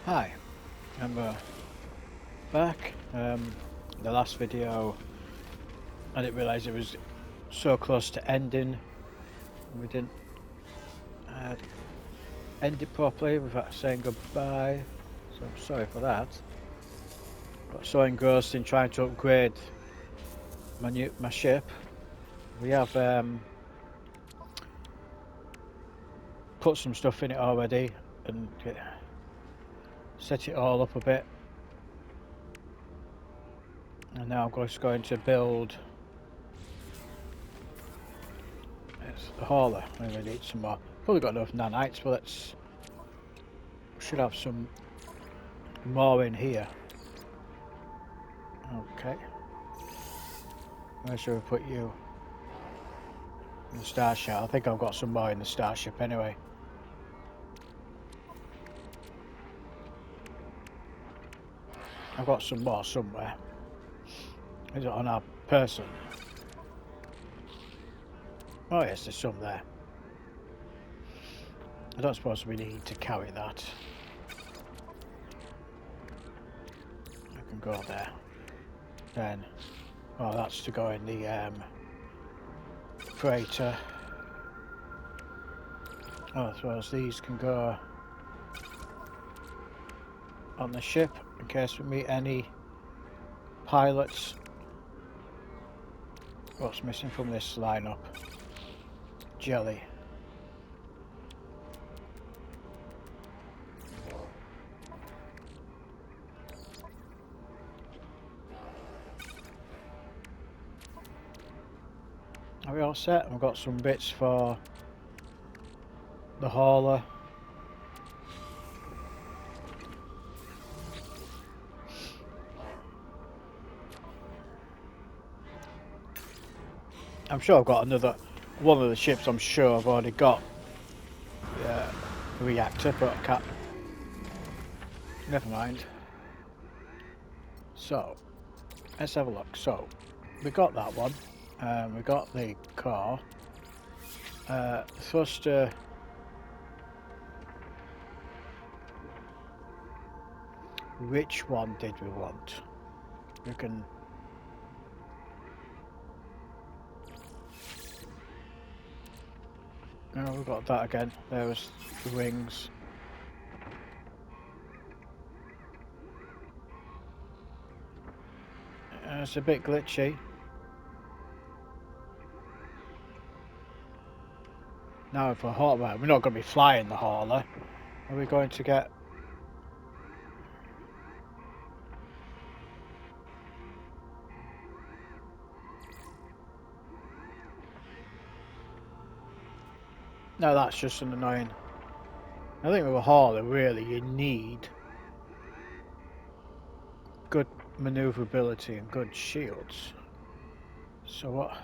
Hi, I'm back. The last video, I didn't realise it was so close to ending. We didn't end it properly without saying goodbye, so I'm sorry for that. Got so engrossed in trying to upgrade my ship. We have put some stuff in it already and set it all up a bit. And now I'm just going to build the hauler. I really need some more. Probably got enough nanites, but should have some more in here. Okay. Where should we put you? In the starship. I think I've got some more in the starship anyway. I've got some more somewhere. Is it on our person? Oh yes, there's some there. I don't suppose we need to carry that. I can go there. Then, oh, that's to go in the freighter. Oh, I suppose these can go on the ship in case we meet any pilots. What's missing from this lineup? Jelly. Are we all set? We've got some bits for the hauler. I'm sure I've got another one of the ships. I'm sure I've already got a reactor, but I can't. Never mind. So let's have a look. So we got that one. We got the core. Thruster. Which one did we want? We can. Oh, we got that again. There was the wings. It's a bit glitchy. Now if we're we're not going to be flying the hauler. Are we going to get? No, that's just an annoying. I think with a hauler, really, you need good maneuverability and good shields. So what?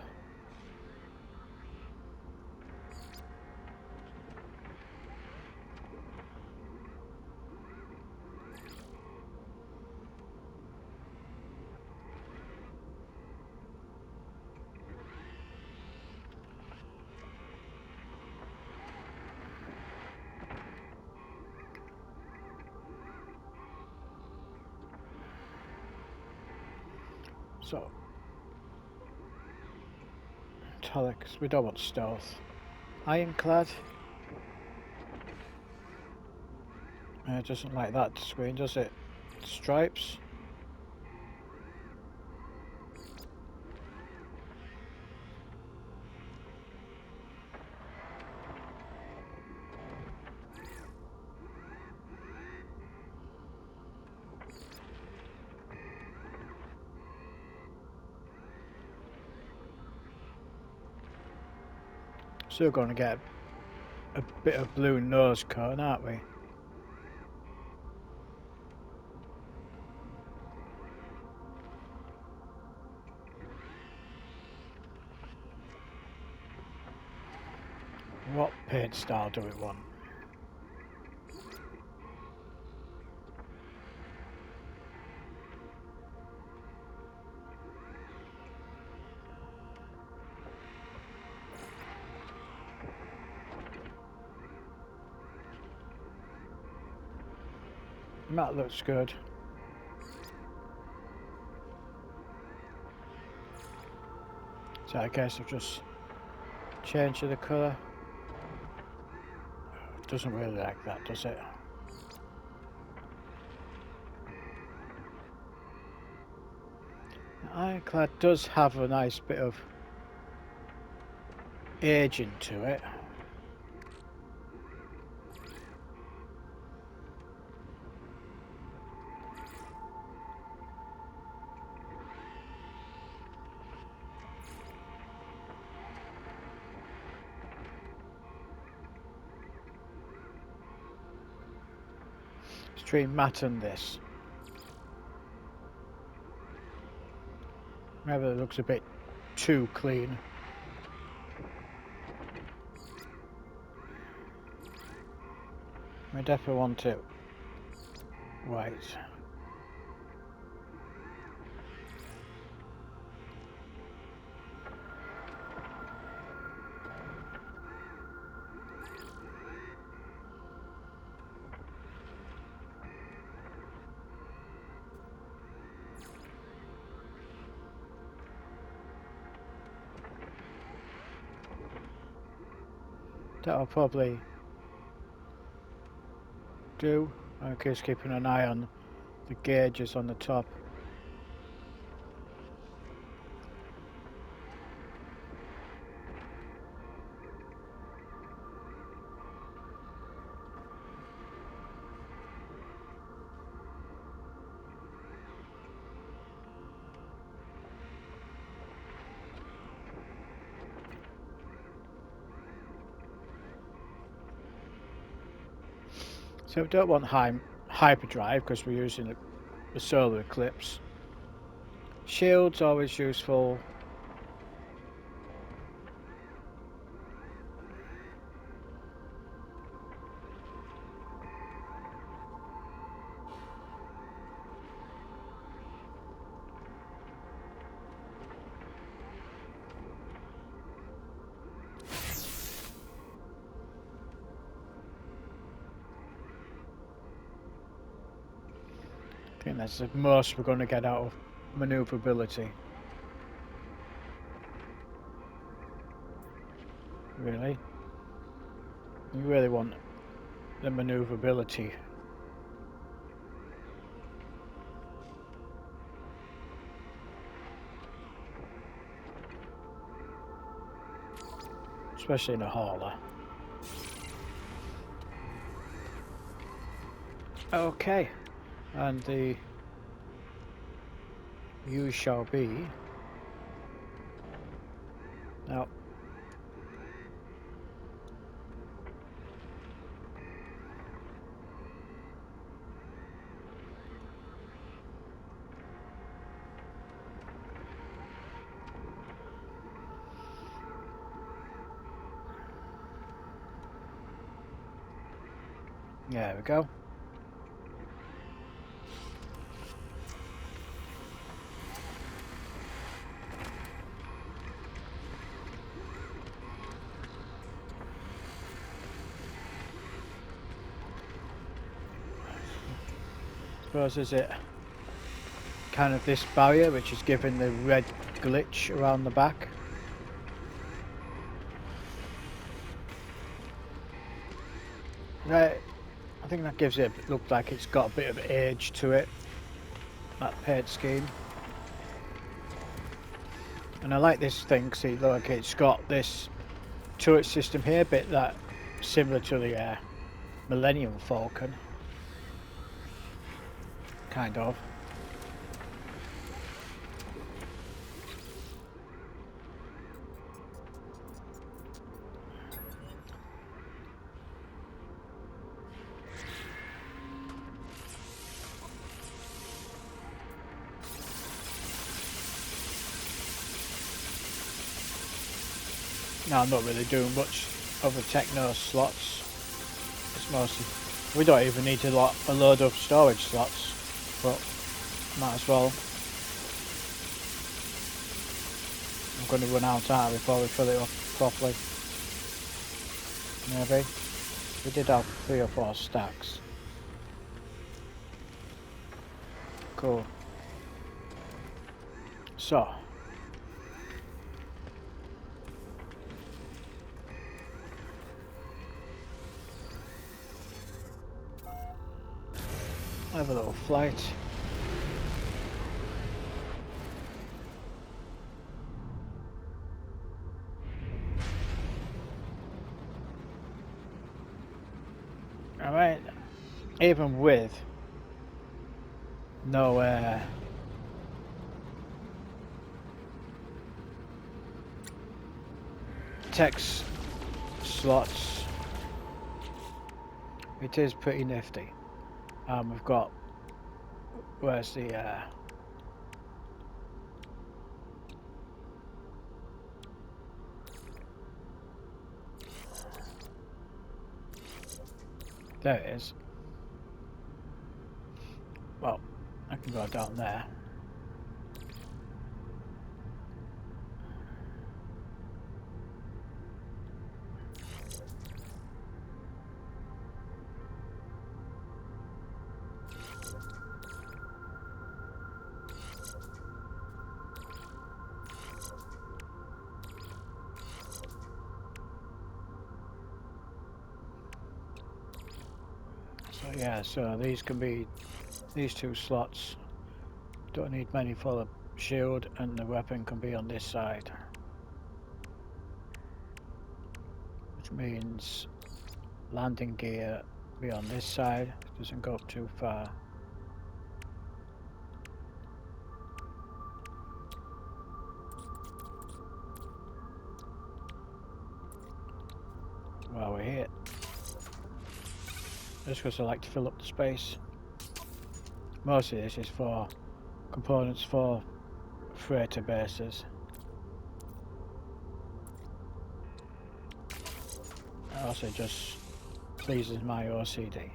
So, metallics, we don't want stealth. Ironclad. It doesn't like that screen, does it? Stripes. Still going to get a bit of blue nose cone, aren't we? What paint style do we want? That looks good. So I guess I'll just change the colour. Doesn't really like that, does it? The ironclad does have a nice bit of aging to it. Between matte and this. Maybe it looks a bit too clean. I definitely want it white. That'll probably do. I'm just keeping an eye on the gauges on the top. So we don't want hyperdrive because we're using the solar eclipse. Shield's always useful. I think that's the most we're going to get out of manoeuvrability. Really? You really want the manoeuvrability. Especially in a hauler. Okay. And the you shall be. Now, there we go. Suppose is it kind of this barrier which is giving the red glitch around the back? Right, I think that gives it look like it's got a bit of age to it, that paint scheme. And I like this thing, see, look, it's got this turret system here, bit that similar to the Millennium Falcon. Kind of. No, I'm not really doing much of the techno slots. It's mostly, we don't even need a load of storage slots, but might as well. I'm going to run out of time before we fill it up properly. Maybe. We did have 3 or 4 stacks. cool. So. Have a little flight. Alright, even with no text slots, it is pretty nifty. We've got, where's the there it is. Well, I can go down there. So yeah, so these can be, these two slots don't need many for the shield, and the weapon can be on this side, which means landing gear be on this side, doesn't go up too far. While we're here, just because I like to fill up the space. Most of this is for components for freighter bases. It also just pleases my OCD.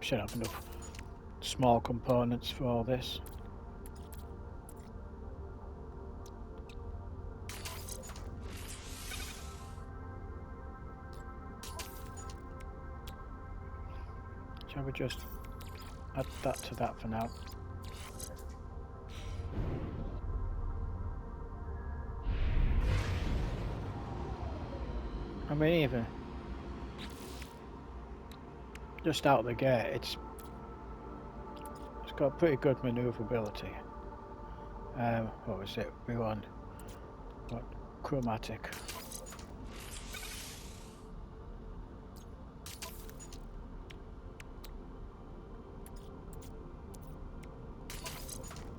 Should have enough small components for all this. Shall we just add that to that for now? I mean, even just out of the gate, it's got pretty good maneuverability. What was it? We want what chromatic?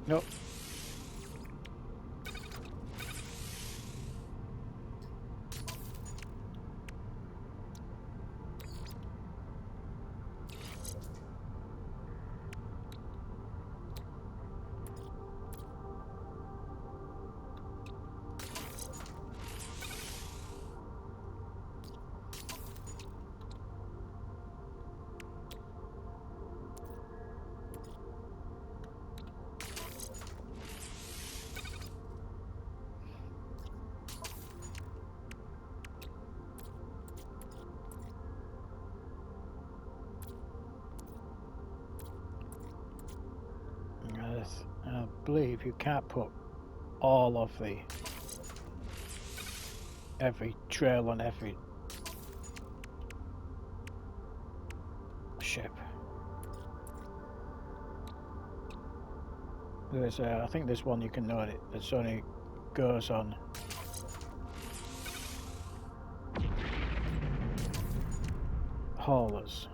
Nope. I believe you can't put all of every trail on every ship. There's I think there's one you can note it that's only goes on haulers.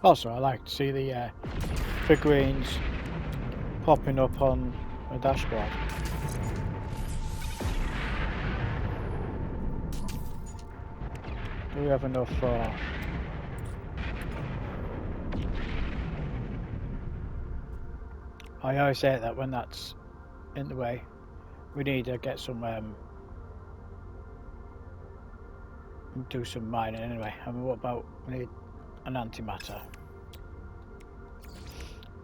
Also, I like to see the figurines popping up on the dashboard. Do we have enough for... I always say that when that's in the way, we need to get some, do some mining anyway. I mean, what about, we need an antimatter.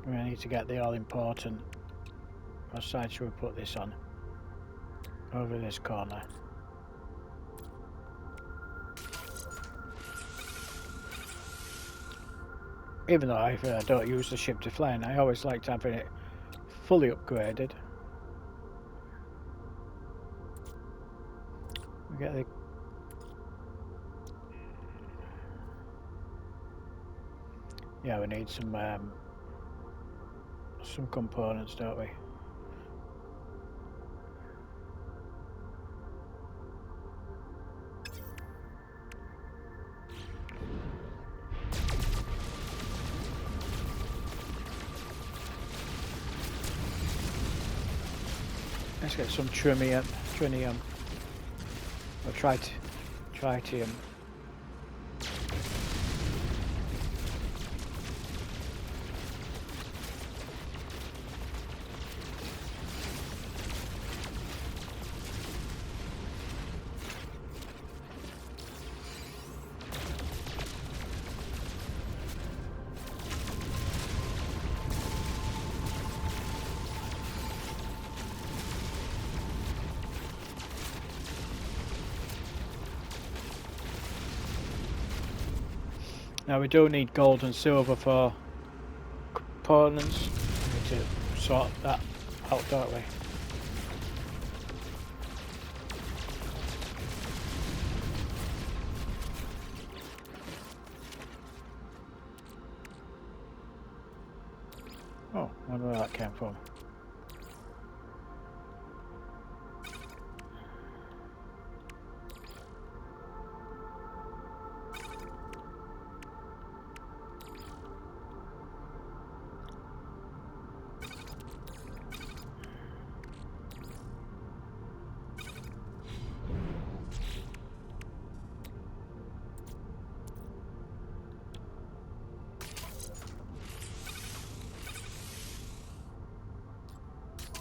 We need to get the all-important. What side should we put this on? Over this corner. Even though I don't use the ship to fly, and I always liked having it fully upgraded. We get the... Yeah, we need some components, don't we? Let's get some trinium, or tritium. Now we do need gold and silver for components. We need to sort that out, don't we? Oh, I wonder where that came from.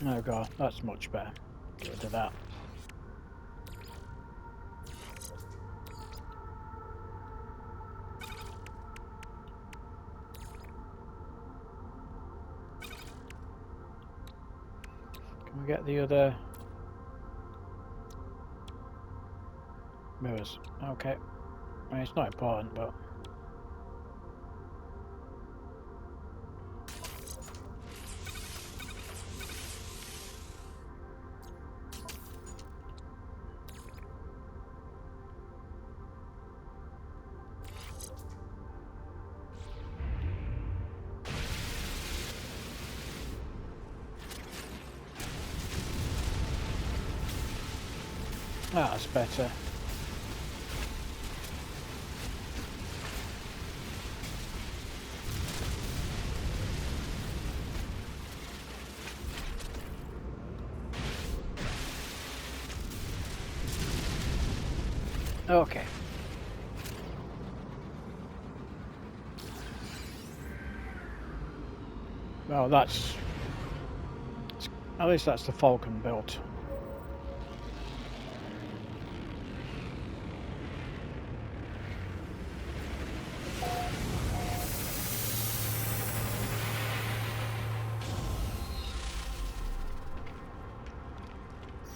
There we go, that's much better. Get rid of that. Can we get the other mirrors? Okay. I mean, it's not important, but... that's better. Okay. Well, that's... At least that's the Falcon built.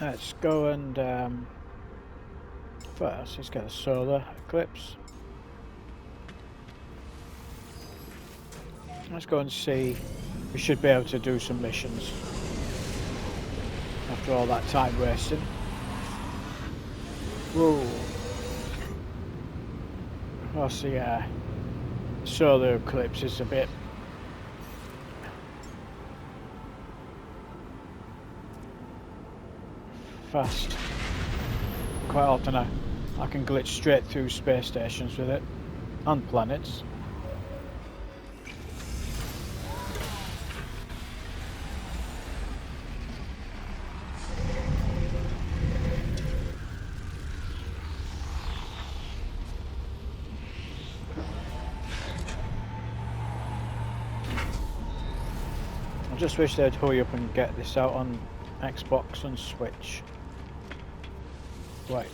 Let's go and first let's get a solar eclipse. Let's go and see. We should be able to do some missions after all that time wasted. Whoa. What's the solar eclipse is a bit fast. Quite often I can glitch straight through space stations with it, and planets. just wish they'd hurry up and get this out on Xbox and Switch. Right.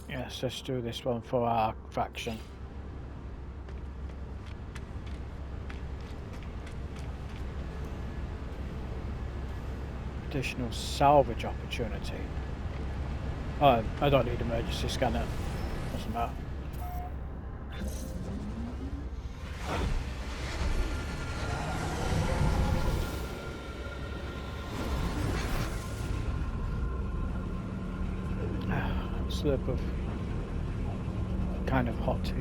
Yes, let's do this one for our faction. Additional salvage opportunity. Oh, I don't need emergency scanner. Doesn't matter. Slurp of kind of hot tea.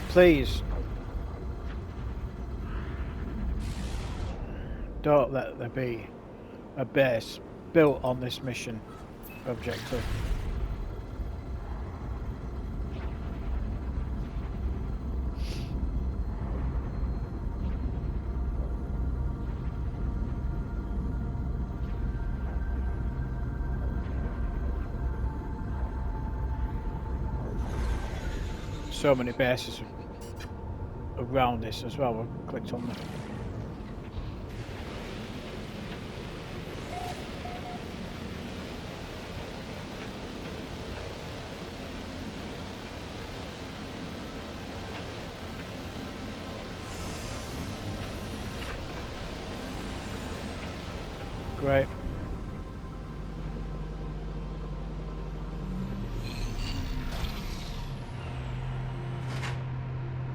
Please don't let there be a base built on this mission objective. So many bases around this as well. We've clicked on them. Great.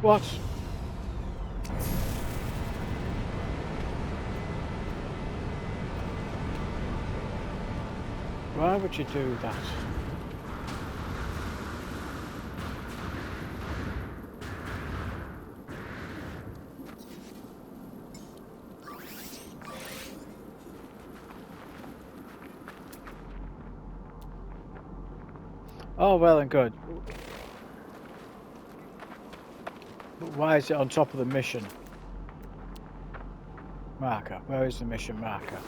What? Why would you do that? Oh, well and good. But why is it on top of the mission marker? Where is the mission marker?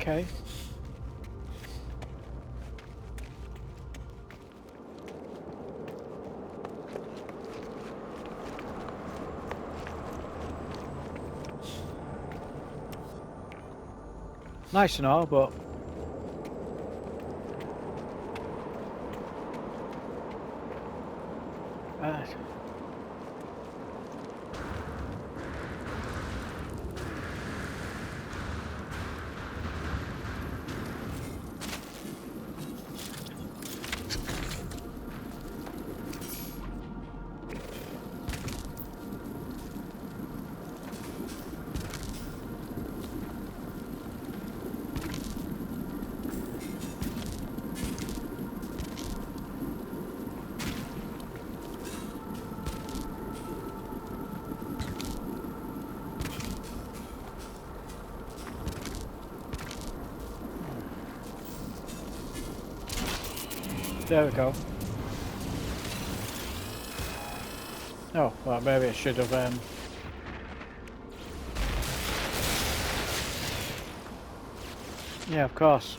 Okay. Nice and all, but there we go. Oh, well, maybe I should have, yeah, of course.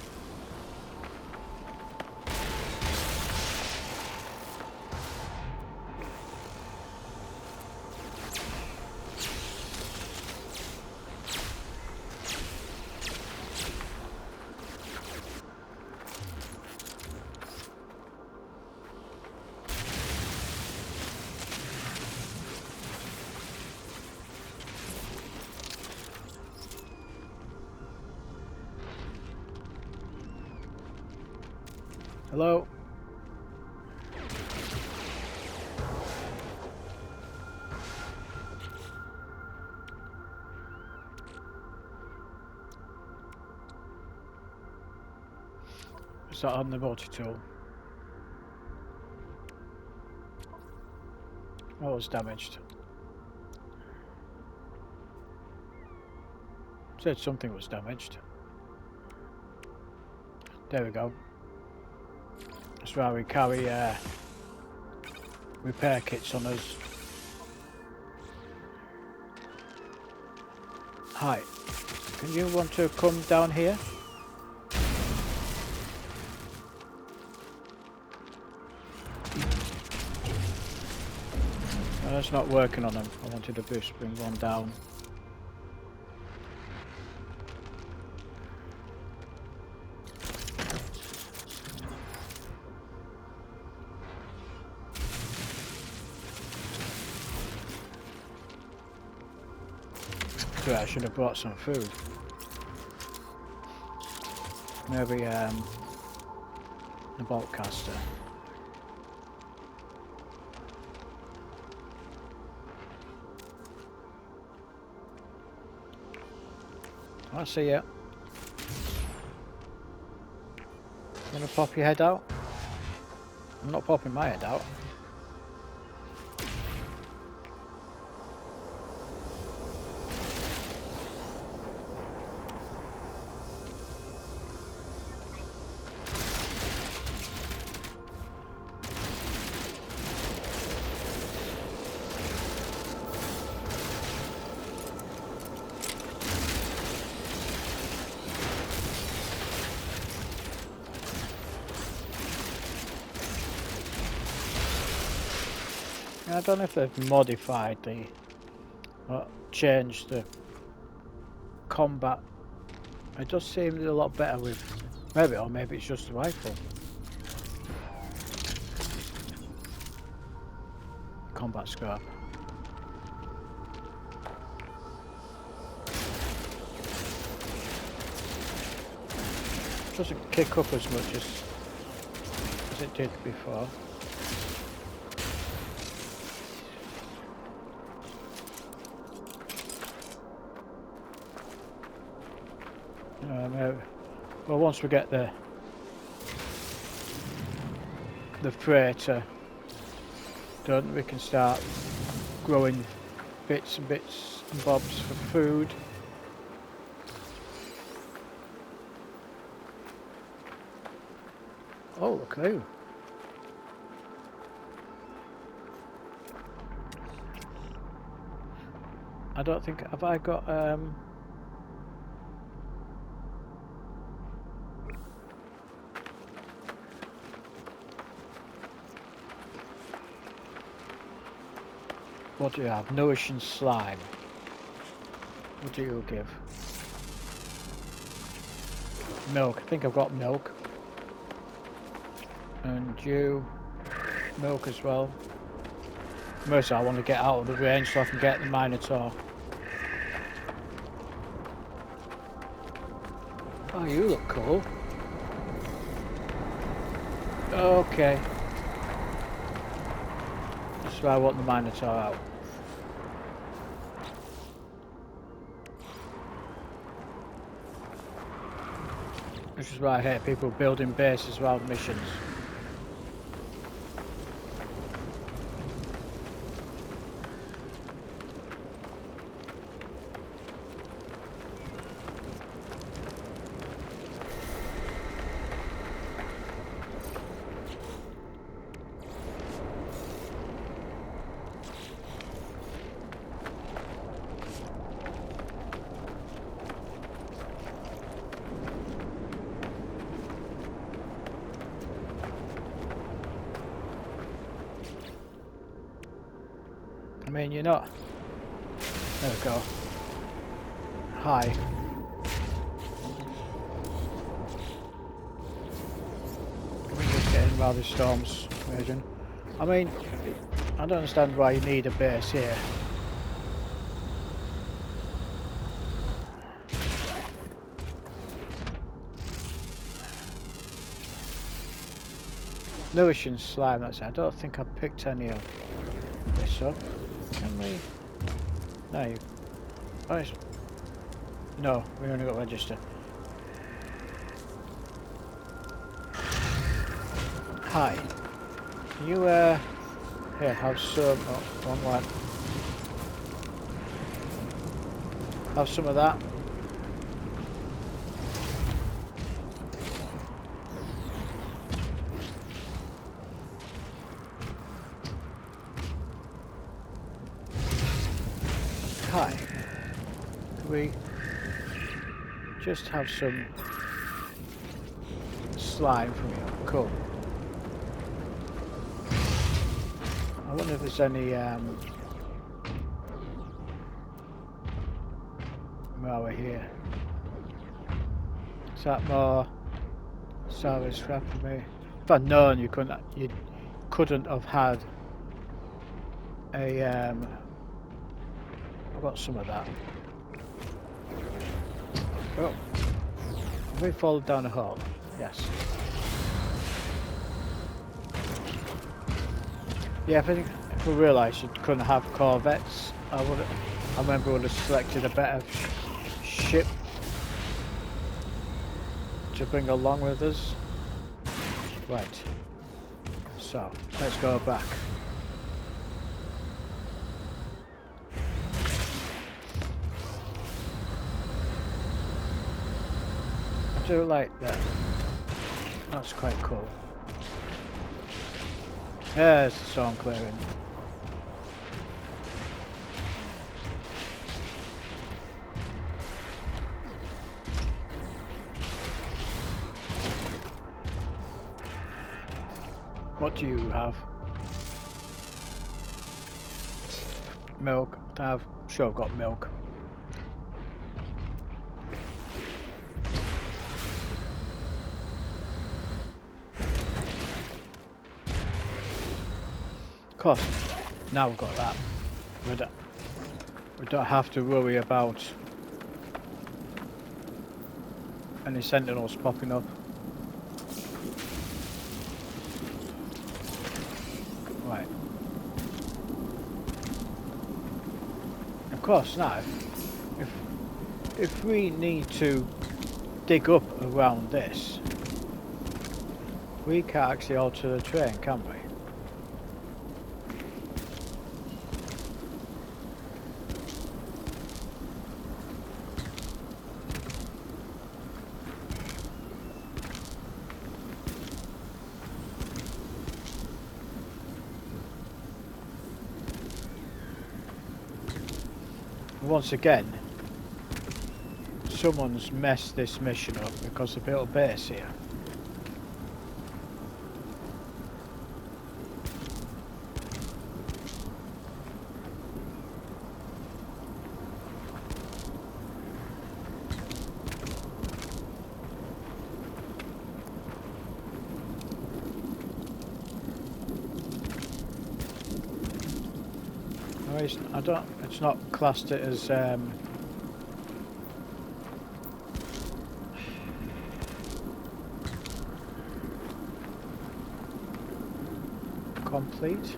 Hello? Is that on the multi-tool? What was damaged? Said something was damaged. There we go. That's why we carry repair kits on us. Hi, can you want to come down here? No, that's not working on them. I wanted to boost, bring one down. So I should have brought some food. Maybe a bolt caster. I see ya. Gonna pop your head out? I'm not popping my head out. I don't know if they've modified the, changed the combat. It does seem a lot better with, maybe, or maybe it's just the rifle. Combat scrap. Doesn't kick up as much as it did before. Well, once we get the freighter done, we can start growing bits and bobs for food. Oh, look at you. I don't think, have I got what do you have? Nourishing slime. What do you give? Milk. I think I've got milk. And you, milk as well. Mostly I want to get out of the range so I can get the Minotaur. Oh, you look cool. Okay. That's why I want the Minotaur out. This is why I hate people building bases around missions. I mean, you're not. There we go. Hi. We're just getting rather storms raging. I mean, I don't understand why you need a base here. Nourishing slime, that's it. I don't think I picked any of this up. Can we? No, you. Oh, no, we only got register. Hi. Can you, here, have some. Oh, one one. Have some of that. Hi. Can we just have some slime from you? Cool. I wonder if there's any, while we're here. Is that more salvage scrap for me? If I'd known you couldn't have had a, I've got some of that. Oh. Have we fallen down a hole? Yes. Yeah, I think if we realised you couldn't have corvettes, I remember would have selected a better ship to bring along with us. Right. So, let's go back. I do like that. That's quite cool. There's the storm clearing. What do you have? Milk. Sure, I've got milk. Of course, now we've got that. We don't have to worry about any sentinels popping up. Right. Of course, now, if we need to dig up around this, we can't actually alter the terrain, can we? Once again, someone's messed this mission up because they built a base here. It's not classed it as complete.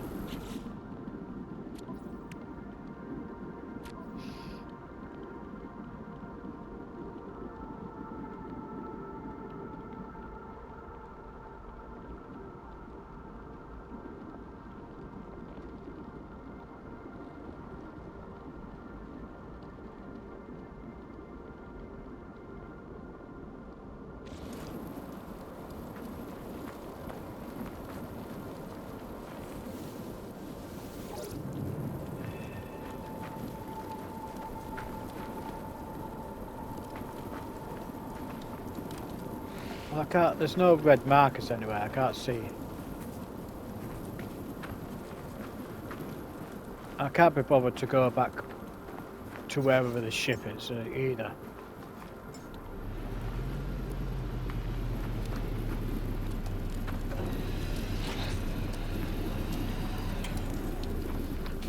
I can't, there's no red markers anywhere, I can't see. I can't be bothered to go back to wherever the ship is either.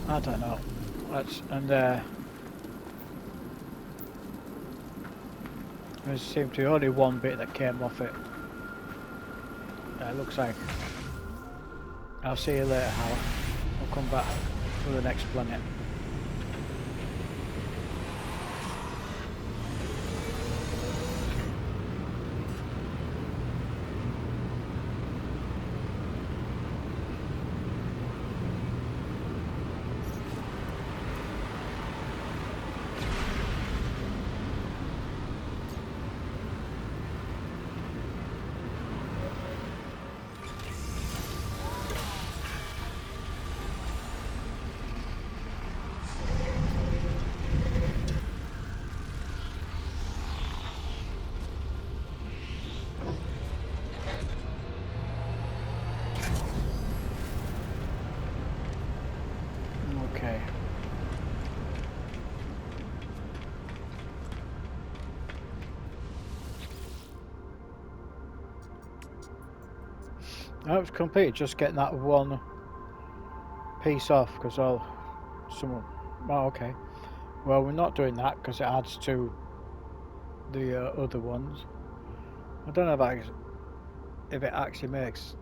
I don't know. There seemed to be only one bit that came off it. It looks like I'll see you later, Hal. I'll come back to the next planet. Okay. No, it's complete. Just getting that one piece off because someone. Oh, okay. Well, we're not doing that because it adds to the other ones. I don't know if it actually makes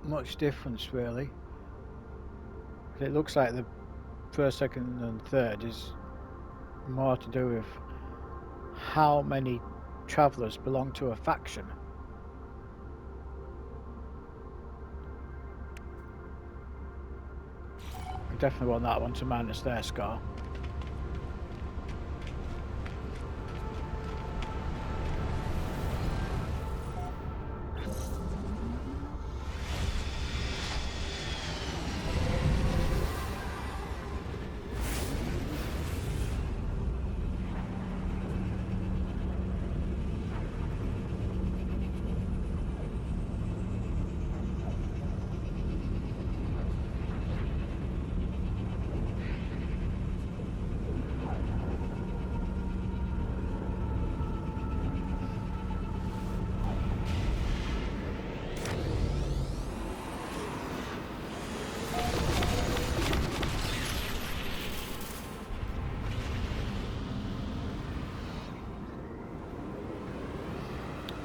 much difference really. It looks like the first, second, and third is more to do with how many travellers belong to a faction. I definitely want that one to minus their score.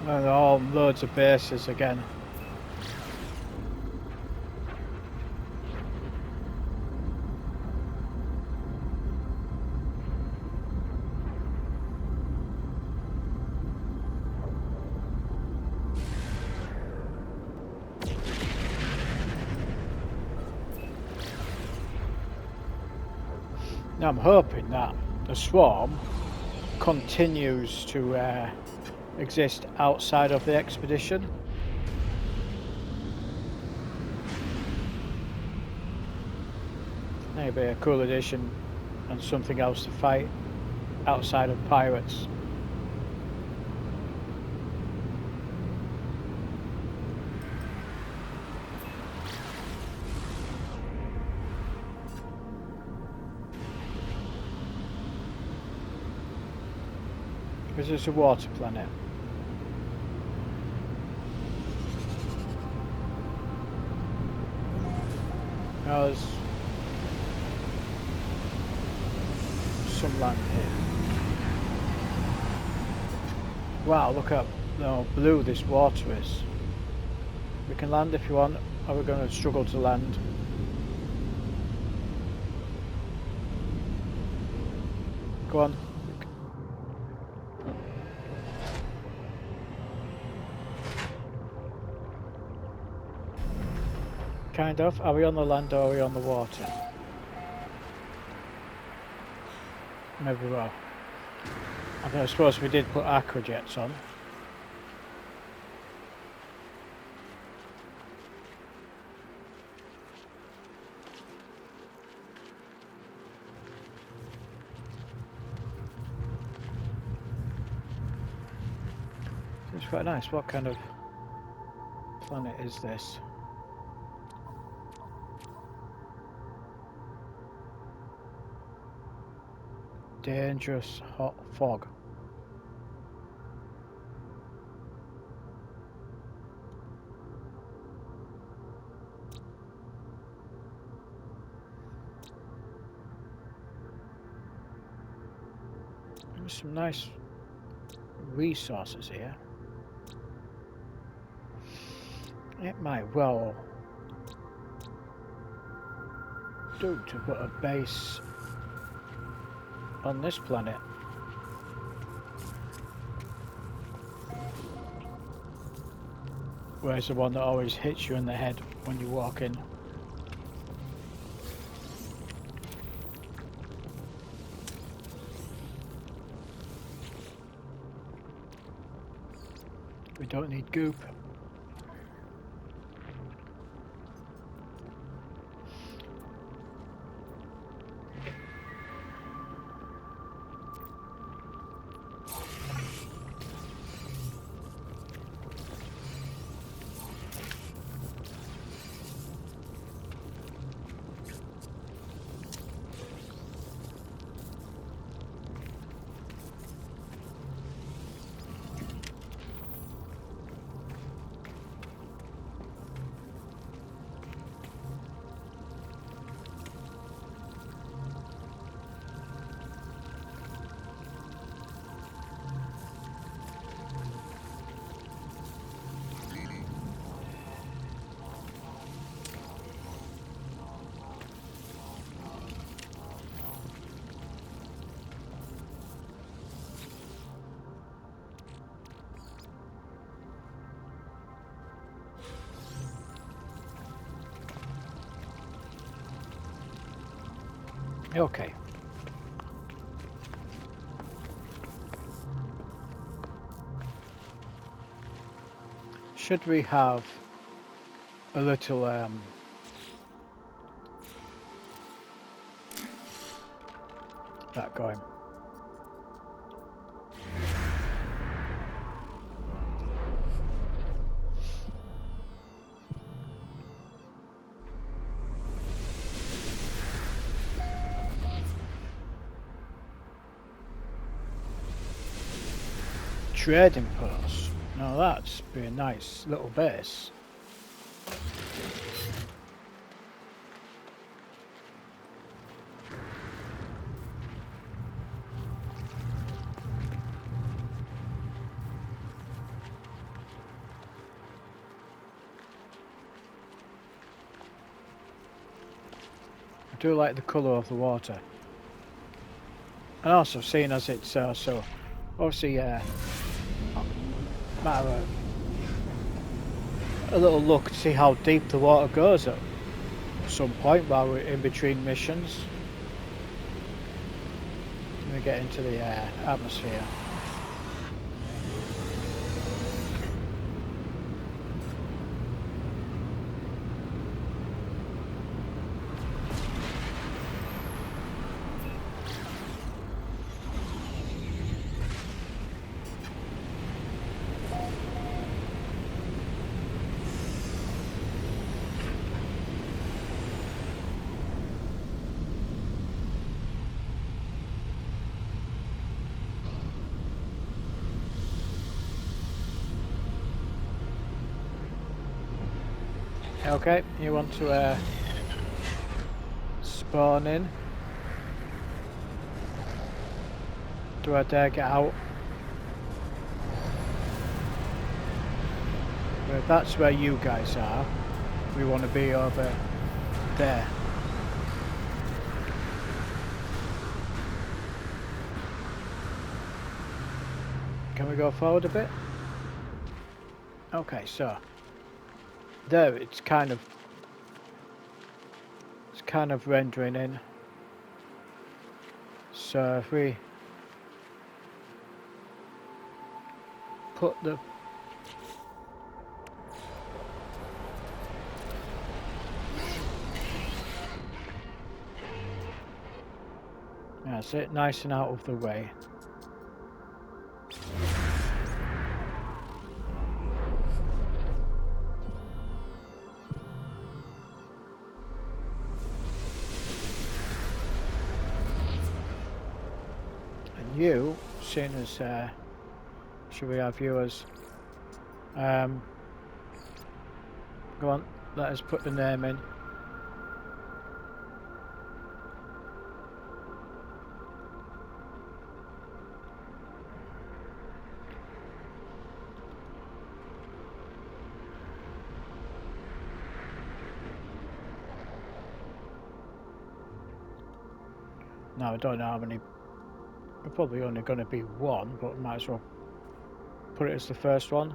And all loads of bases again. Now I'm hoping that the swarm continues to exist outside of the expedition. Maybe a cool addition and something else to fight outside of pirates. Because it's a water planet. Now there's some land here. Wow, look how blue this water is. We can land if you want, or we're going to struggle to land. Go on. Kind of. Are we on the land or are we on the water? Maybe we are. I suppose we did put aquajets on. It's quite nice. What kind of planet is this? Dangerous hot fog. There's some nice resources here. It might well do to put a base on this planet. Where's the one that always hits you in the head when you walk in? We don't need goop. Okay. Should we have a little that going? Trading post. Now that's be a nice little base. I do like the colour of the water. And also seeing as it's so obviously matter of a little look to see how deep the water goes at some point while we're in between missions. When we get into the atmosphere. Okay, you want to spawn in? Do I dare get out? Well, if that's where you guys are, we want to be over there. Can we go forward a bit? Okay, so there it's kind of rendering in. So if we put the that's it, nice and out of the way. You, seeing as should we have viewers, go on, let us put the name in. Now I don't know how many. We're probably only going to be one, but we might as well put it as the first one.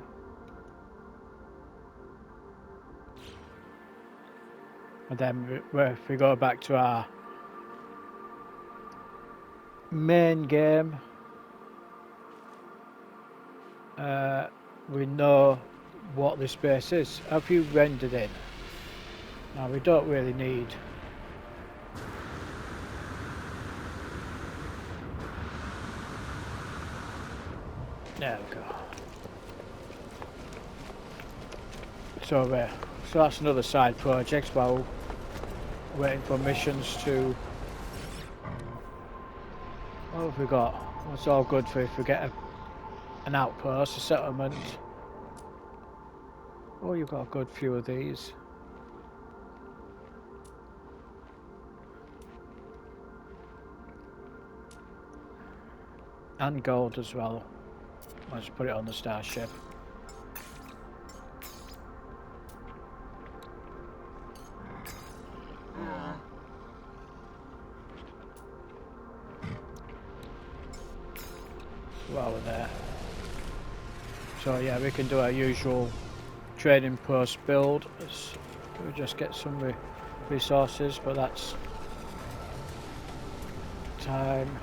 And then if we go back to our main game, we know what this base is. Have you rendered in? Now we don't really need. There we go. So that's another side project while waiting for missions to. What have we got? It's all good for if we get an outpost, a settlement. Oh, you've got a good few of these. And gold as well. Let's put it on the starship. While we're there. So yeah, we can do our usual trading post build. We just get some resources, but that's time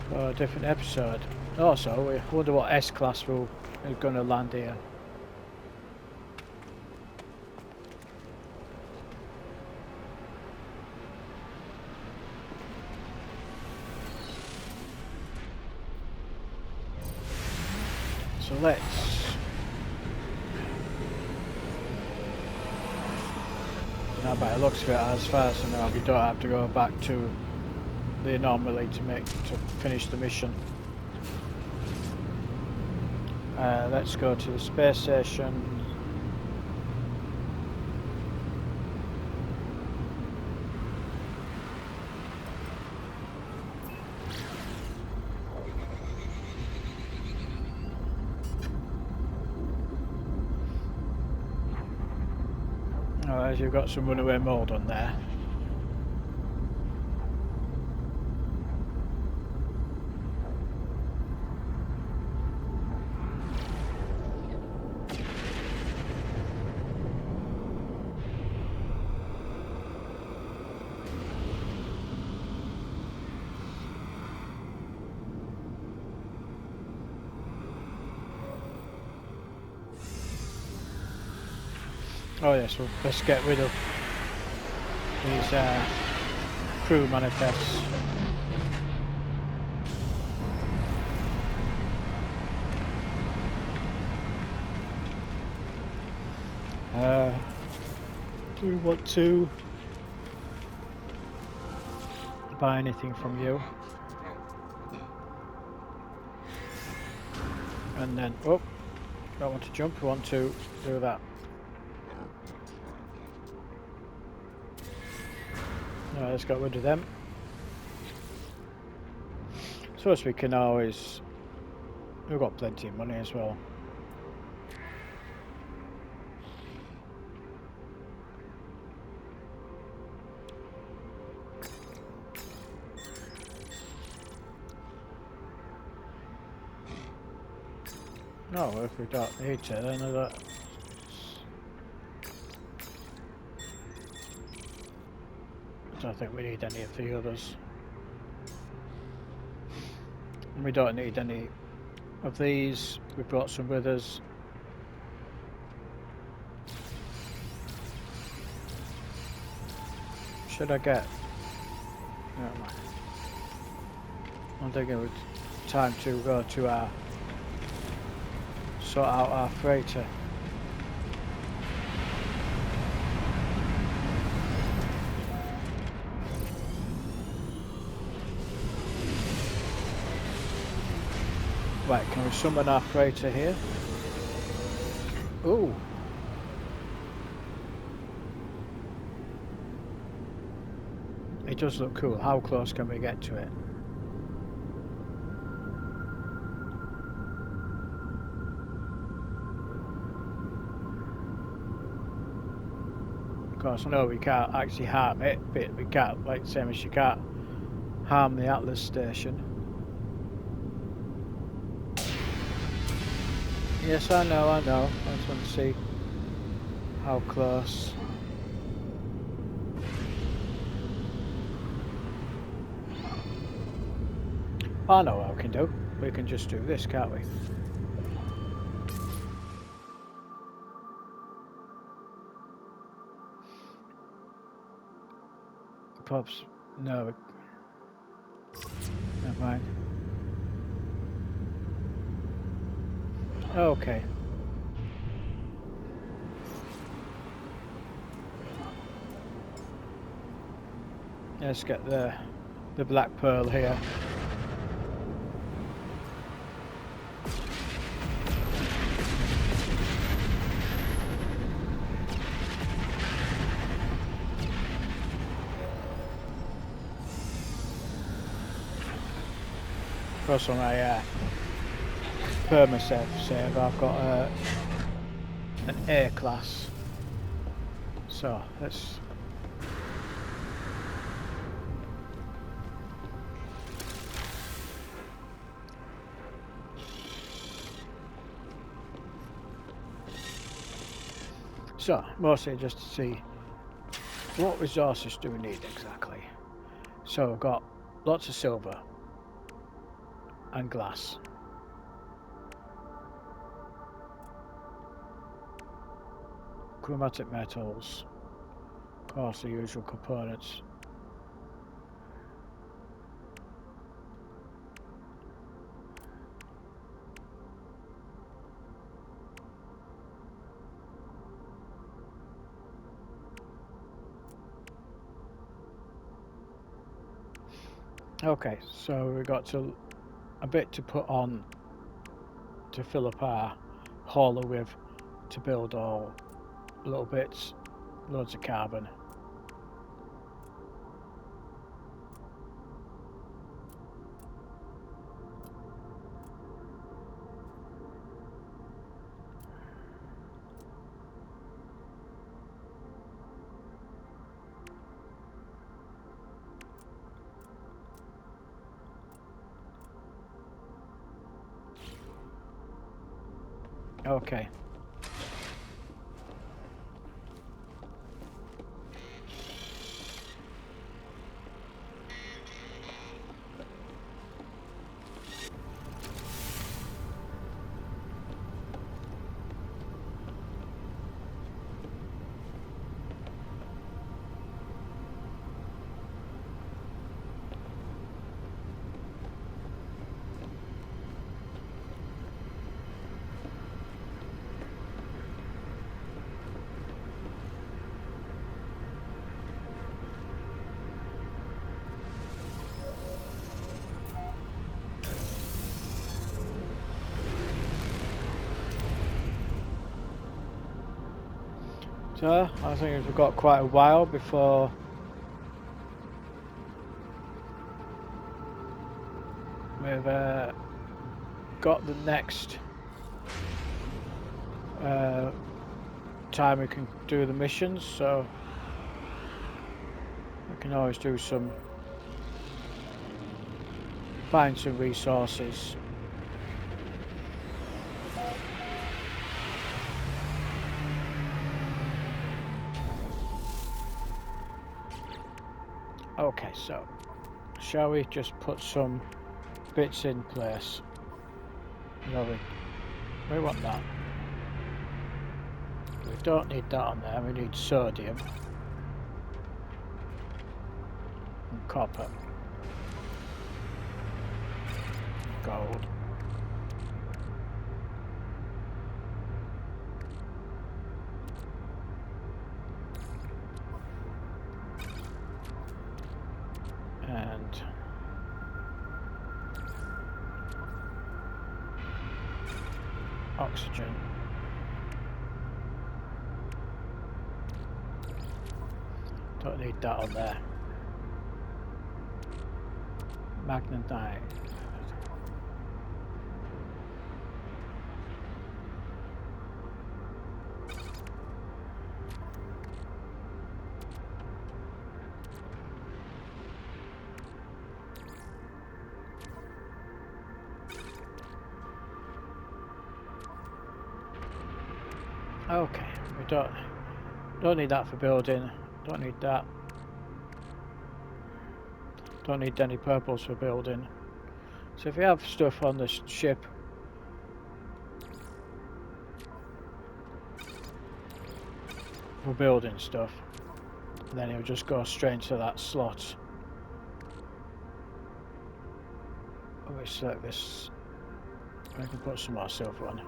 for a different episode. Also, we wonder what S-class is going to land here. So let's now by the looks of it, as far as I know, we don't have to go back to the anomaly to finish the mission. Let's go to the space station. As you've got some runaway mold on there. Oh yes, well, let's get rid of these crew manifests. Do we want to buy anything from you? And then, oh, don't want to jump, we want to do that. Let's get rid of them. So as we can always, we've got plenty of money as well. No, if we don't need to, then that. I don't think we need any of the others. And we don't need any of these. We brought some with us. Should I get? No, I'm thinking it's time to go to our sort out our freighter. Right, can we summon our freighter here? Ooh. It does look cool. How close can we get to it? Of course, I know we can't actually harm it, but we can't, like, same as you can't harm the Atlas station. Yes, I know. I just want to see how close. I know what we can do. We can just do this, can't we? Pops, no. Never mind. Okay. Let's get the black pearl here. Plus on my perma-save save, I've got an A class. So let's. So mostly just to see what resources do we need exactly. So we've got lots of silver and glass. Chromatic metals, of course the usual components. Okay, so we've got a bit to put on to fill up our hauler with to build all little bits, loads of carbon. Okay. So I think we've got quite a while before we've got the next time we can do the missions, so we can always do find some resources. Okay, so shall we just put some bits in place? No, we want that. We don't need that on there, we need sodium and copper, gold. And oxygen. Don't need that on there. Magnetite. Okay, we don't need that for building. Don't need that. Don't need any purples for building. So if you have stuff on the ship for building stuff, then it'll just go straight into that slot. We select this. I can put some more silver on.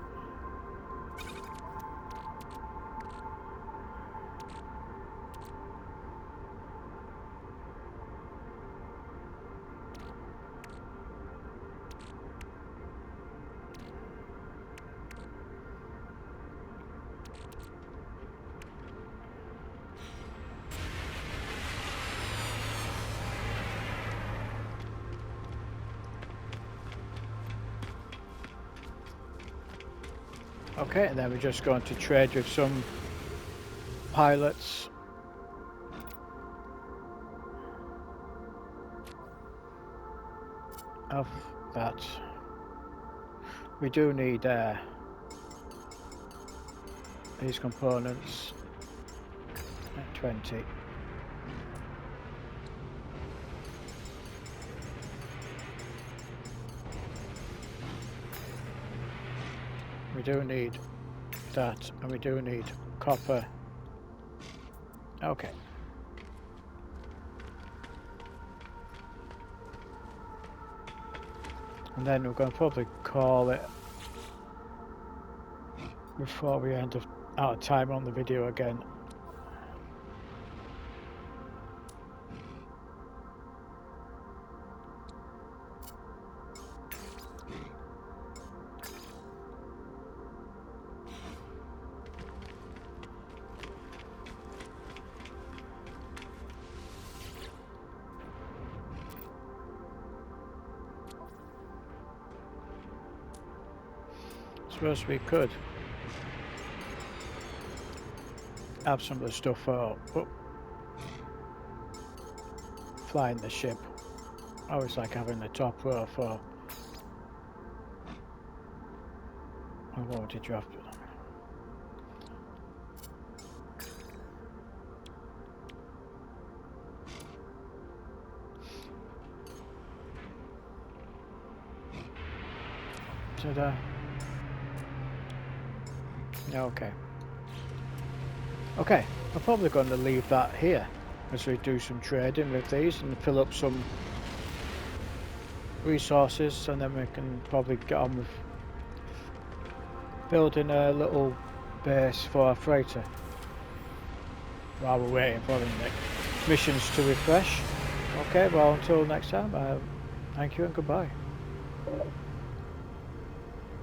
Okay, and then we're just going to trade with some pilots. Of that, we do need these components at 20. We do need that, and we do need copper. Okay. And then we're going to probably call it before we end up out of time on the video again. Suppose we could have some of the stuff for flying the ship. I always like having the top row for. Oh, what did you have to? Ta-da. Okay. Okay, I'm probably going to leave that here as we do some trading with these and fill up some resources, and then we can probably get on with building a little base for our freighter while we're waiting for the missions to refresh. Okay, well, until next time, thank you and goodbye.